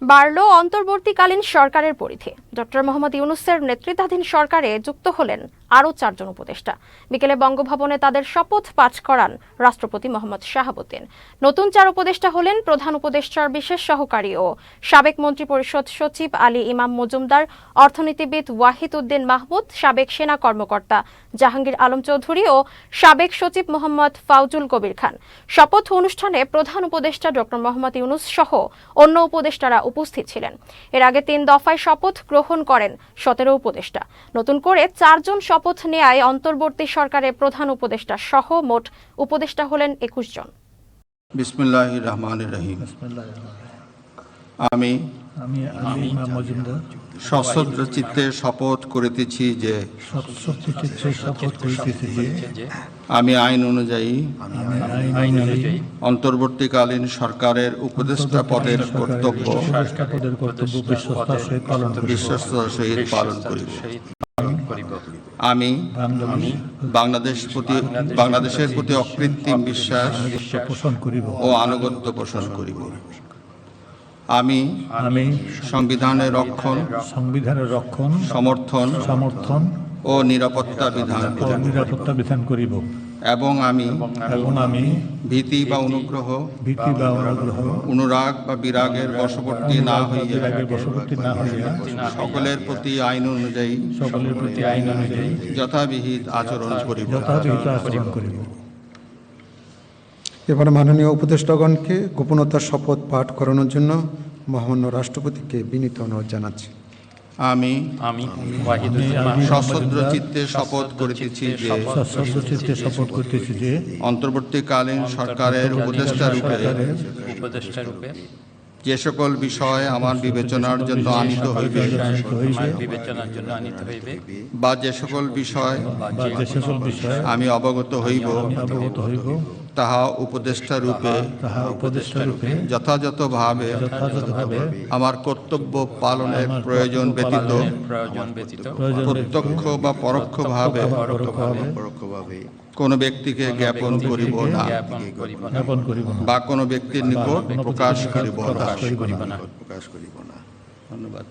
বাড়ল অন্তর্বর্তীকালীন সরকারের পরিধি। ডক্টর মোহাম্মদ ইউনূসের নেতৃত্বাধীন সরকারে যুক্ত হলেন আরও 4 জন উপদেষ্টা। বিকেলে বঙ্গভবনে তাদের শপথ পাঠ করান রাষ্ট্রপতি মোহাম্মদ শাহাবুদ্দিন। নতুন 4 উপদেষ্টা হলেন প্রধান উপদেষ্টার বিশেষ সহকারী ও সাবেক মন্ত্রিপরিষদ সচিব আলী ইমাম মজুমদার, অর্থনীতিবিদ ওয়াহিদ উদ্দিন মাহমুদ, সাবেক সেনা কর্মকর্তা জাহাঙ্গীর আলম চৌধুরী ও সাবেক সচিব মোহাম্মদ ফাউজুল কবির খান। শপথ অনুষ্ঠানে প্রধান উপদেষ্টা ডক্টর মোহাম্মদ ইউনূস সহ অন্য উপদেষ্টারা উপস্থিত ছিলেন। এর আগে 3 দফায় শপথ গ্রহণ করেন 17 উপদেষ্টা। নতুন করে 4 জন শপথ নেয়ায় অন্তর্বর্তী সরকারের প্রধান উপদেষ্টা সহ মোট উপদেষ্টা হলেন 21 জন। বিসমিল্লাহির রহমানির রহিম। আমি আলী ইমাম মজুমদার সশ্রদ্ধ চিত্তে শপথ করিতেছি যে আমি আইন অনুযায়ী অন্তর্বর্তীকালীন সরকারের উপদেষ্টা পদের কর্তব্য বিশ্বস্ততার সহিত পালন করিব। আমি বাংলাদেশের প্রতি অকৃত্রিম বিশ্বাস পোষণ করিব ও আনুগত্য পোষণ করিব। আমি সংবিধানের রক্ষণ, সমর্থন ও নিরাপত্তা বিধান করিব এবং আমি ভীতি বা অনুগ্রহ, অনুরাগ বা বিরাগের বশবর্তী না হইয়া সকলের প্রতি আইন অনুযায়ী যথাবিহিত আচরণ করিব। এবার মাননীয় উপদেষ্টাগণকে গোপনতার শপথ পাঠ করানোর জন্য মহামান্য রাষ্ট্রপতিকে বিনীত অনুরোধ জানাচ্ছি। আমি সশ্রদ্ধ চিত্তে শপথ করিতেছি যে অন্তর্বর্তীকালীন সরকারের উপদেষ্টা রূপে যে সকল বিষয় আমার বিবেচনার জন্য আনিত হইবে বা যে সকল বিষয় আমি অবগত হইব তাহা উপদেষ্টা রূপে যথাযথভাবে আমার কর্তব্য পালনের প্রয়োজন ব্যতীত প্রত্যক্ষ বা পরোক্ষভাবে কোনো ব্যক্তিকে জ্ঞাপন করিব না বা কোনো ব্যক্তির নিকট প্রকাশ করিব না। ধন্যবাদ।